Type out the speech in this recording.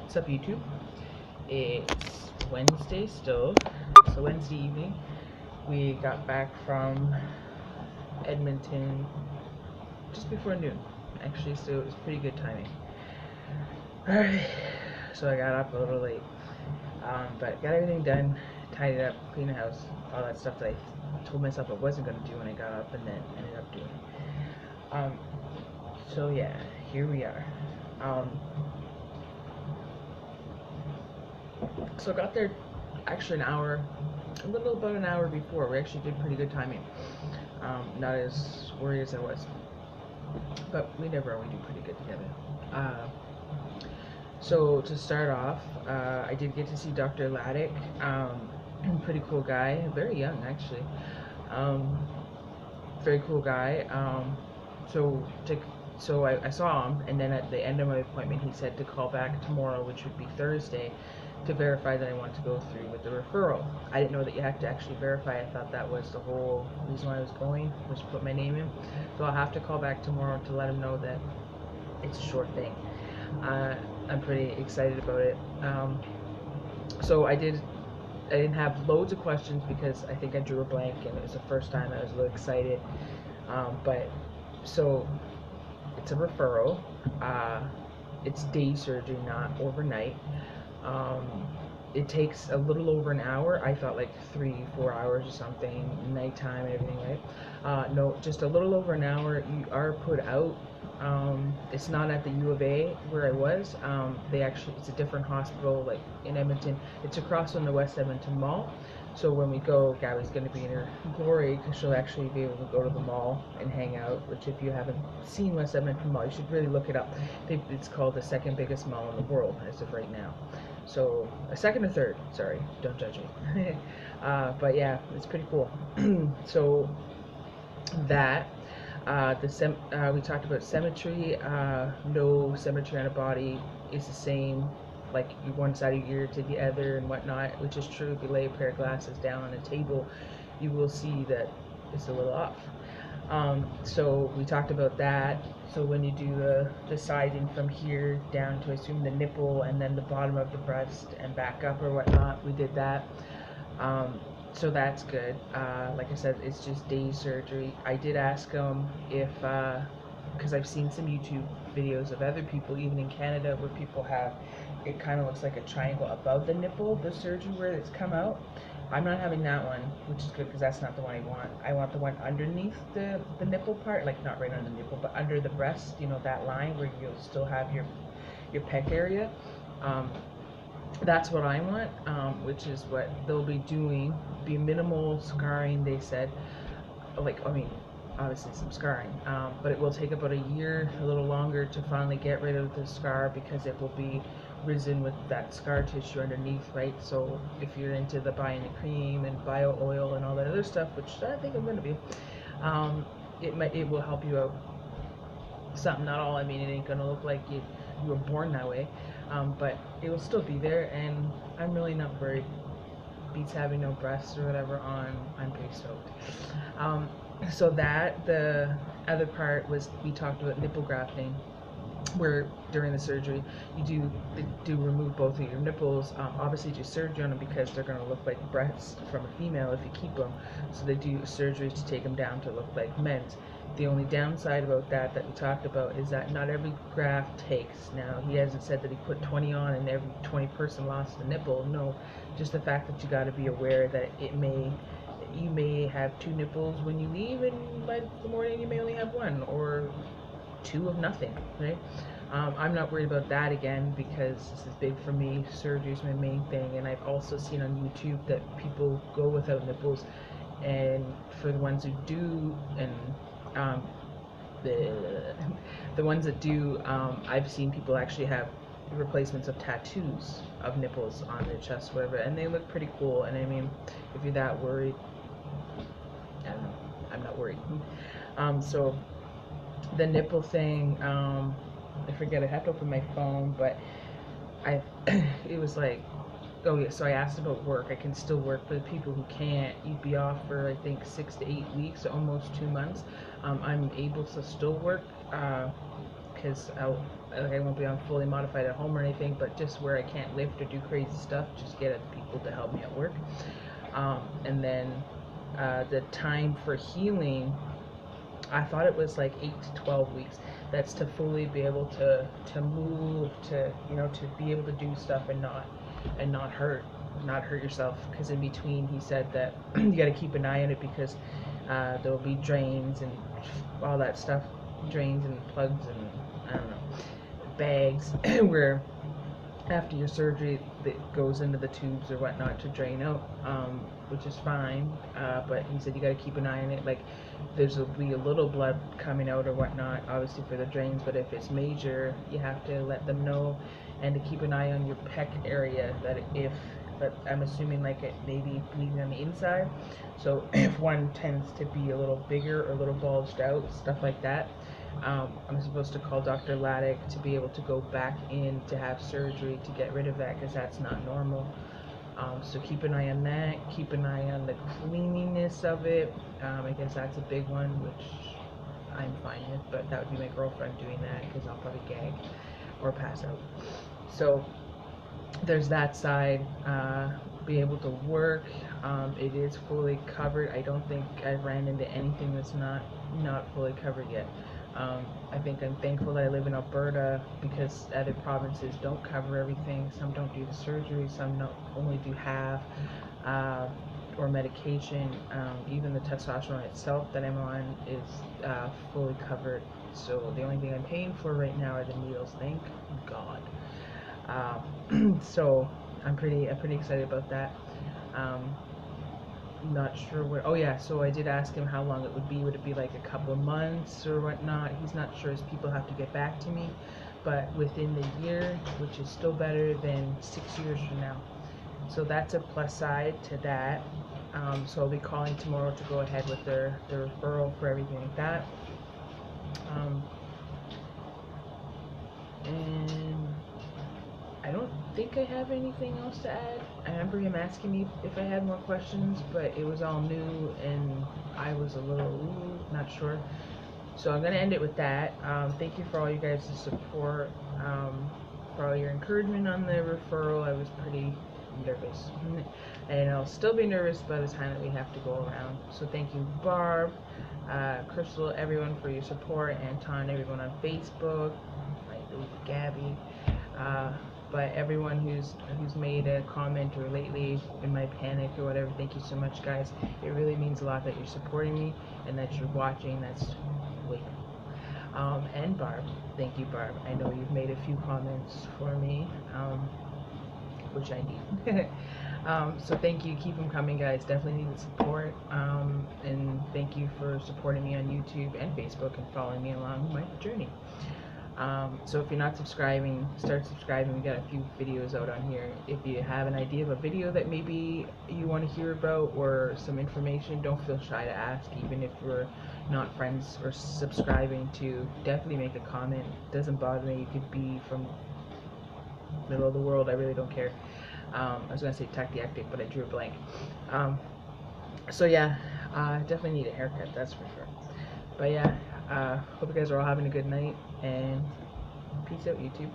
What's up, YouTube? It's Wednesday still, so Wednesday evening. We got back from Edmonton just before noon, actually, so it was pretty good timing. Alright, so I got up a little late, but got everything done, tidied up, cleaned the house, all that stuff that I told myself I wasn't going to do when I got up and then ended up doing. So yeah, here we are. So I got there actually a little about an hour before. We actually did pretty good timing. Not as worried as I was, but we never always do pretty good together. So to start off, I did get to see Dr. Laddick. Pretty cool guy, very young actually. Very cool guy. So I saw him, and then at the end of my appointment, he said to call back tomorrow, which would be Thursday, to verify that I want to go through with the referral. I didn't know that you had to actually verify. I thought that was the whole reason why I was going, was to put my name in. So I'll have to call back tomorrow to let him know that it's a short thing. I'm pretty excited about it. So I didn't have loads of questions because I think I drew a blank, and it was the first time I was a little excited. So it's a referral. It's day surgery, not overnight. It takes a little over an hour. I thought like 3-4 hours or something, nighttime and everything, right? No, just a little over an hour. You are put out. It's not at the UofA where I was. It's a different hospital, like in Edmonton. It's across from the West Edmonton Mall. So when we go, Gabby's going to be in her glory because she'll actually be able to go to the mall and hang out, which if you haven't seen West Edmonton Mall, you should really look it up. It's called the second biggest mall in the world as of right now. So, a second or third, sorry, don't judge me. But yeah, it's pretty cool. So, that, we talked about symmetry. No symmetry on a body is the same, like one side of your ear to the other and whatnot, which is true. If you lay a pair of glasses down on a table, you will see that it's a little off. So we talked about that. So when you do the sizing from here down to assume the nipple and then the bottom of the breast and back up or whatnot, we did that. So that's good. Like I said, it's just day surgery. I did ask him if, because I've seen some YouTube videos of other people, even in Canada, where people have, it kind of looks like a triangle above the nipple, the surgery where it's come out. I'm not having that one, which is good because that's not the one I want. I want the one underneath the nipple part, like not right on the nipple, but under the breast, you know, that line where you'll still have your pec area. That's what I want, which is what they'll be doing. Be minimal scarring, they said. Like, I mean, obviously some scarring, but it will take about a year, a little longer, to finally get rid of the scar because it will be risen with that scar tissue underneath, right? So if you're into the buying the cream and bio oil and all that other stuff, which I think I'm going to be, it will help you out. Something, not all. I mean, it ain't going to look like you were born that way, but it will still be there, and I'm really not worried. Beats having no breasts or whatever on. I'm pretty stoked. So that, the other part was, we talked about nipple grafting, where during the surgery they do remove both of your nipples. Obviously do surgery on them because they're going to look like breasts from a female if you keep them, so they do surgery to take them down to look like men's. The only downside about that we talked about is that not every graft takes. Now, he hasn't said that he put 20 on and every 20 person lost a nipple. No, just the fact that you got to be aware that you may have 2 nipples when you leave, and by the morning you may only have 1 or 2 of nothing, right? I'm not worried about that again because this is big for me. Surgery is my main thing, and I've also seen on YouTube that people go without nipples, and for the ones who do, and the ones that do, I've seen people actually have replacements of tattoos of nipples on their chest, whatever, and they look pretty cool. And I mean, if you're that worried, I don't know, I'm not worried. So the nipple thing, I forget, I have to open my phone, but it was like, oh yeah, so I asked about work. I can still work. For the people who can't, you'd be off for, I think, 6 to 8 weeks, almost 2 months. I'm able to still work, because I won't be on fully modified at home or anything, but just where I can't lift or do crazy stuff, just get other people to help me at work. And then the time for healing, I thought it was like 8 to 12 weeks. That's to fully be able to move, to to be able to do stuff and not hurt yourself. Because in between, he said that you got to keep an eye on it, because there will be drains and all that stuff, drains and plugs and I don't know, bags where after your surgery it goes into the tubes or whatnot to drain out, which is fine, but he said you got to keep an eye on it. Like, there's will be a little blood coming out or whatnot, obviously for the drains, but if it's major, you have to let them know, and to keep an eye on your pec area, but I'm assuming like it may be bleeding on the inside, so if one tends to be a little bigger or a little bulged out, stuff like that, I'm supposed to call Dr. Laddick to be able to go back in to have surgery to get rid of that, because that's not normal. So keep an eye on that. Keep an eye on the cleanliness of it. I guess that's a big one, which I'm fine with, but that would be my girlfriend doing that, because I'll probably gag or pass out. So there's that side. Be able to work. It is fully covered. I don't think I've ran into anything that's not fully covered yet. I think I'm thankful that I live in Alberta, because other provinces don't cover everything. Some don't do the surgery, some don't, only do half, or medication. Even the testosterone itself that I'm on is fully covered. So the only thing I'm paying for right now are the needles, thank God. So I'm pretty excited about that. Not sure where. Oh yeah, so I did ask him how long it would be. Would it be like a couple of months or whatnot? He's not sure. His people have to get back to me, but within the year, which is still better than 6 years from now. So that's a plus side to that. So I'll be calling tomorrow to go ahead with the referral for everything like that. And I don't think I have anything else to add. I remember him asking me if I had more questions, but it was all new and I was a little not sure. So I'm going to end it with that. Thank you for all you guys' support, for all your encouragement on the referral. I was pretty nervous, and I'll still be nervous by the time that we have to go around. So thank you, Barb, Crystal, everyone for your support, Anton, everyone on Facebook, Gabby, but everyone who's made a comment or lately in my panic or whatever, thank you so much, guys. It really means a lot that you're supporting me and that you're watching. That's way and Barb, thank you, Barb. I know you've made a few comments for me, which I need. So thank you, keep them coming, guys. Definitely need the support, and thank you for supporting me on YouTube and Facebook and following me along my journey. So if you're not subscribing, start subscribing. We got a few videos out on here. If you have an idea of a video that maybe you want to hear about or some information, don't feel shy to ask. Even if we're not friends or subscribing to, definitely make a comment. It doesn't bother me. You could be from middle of the world. I really don't care. I was gonna say tactic, but I drew a blank. So yeah, definitely need a haircut, that's for sure. But yeah, hope you guys are all having a good night, and peace out, YouTube.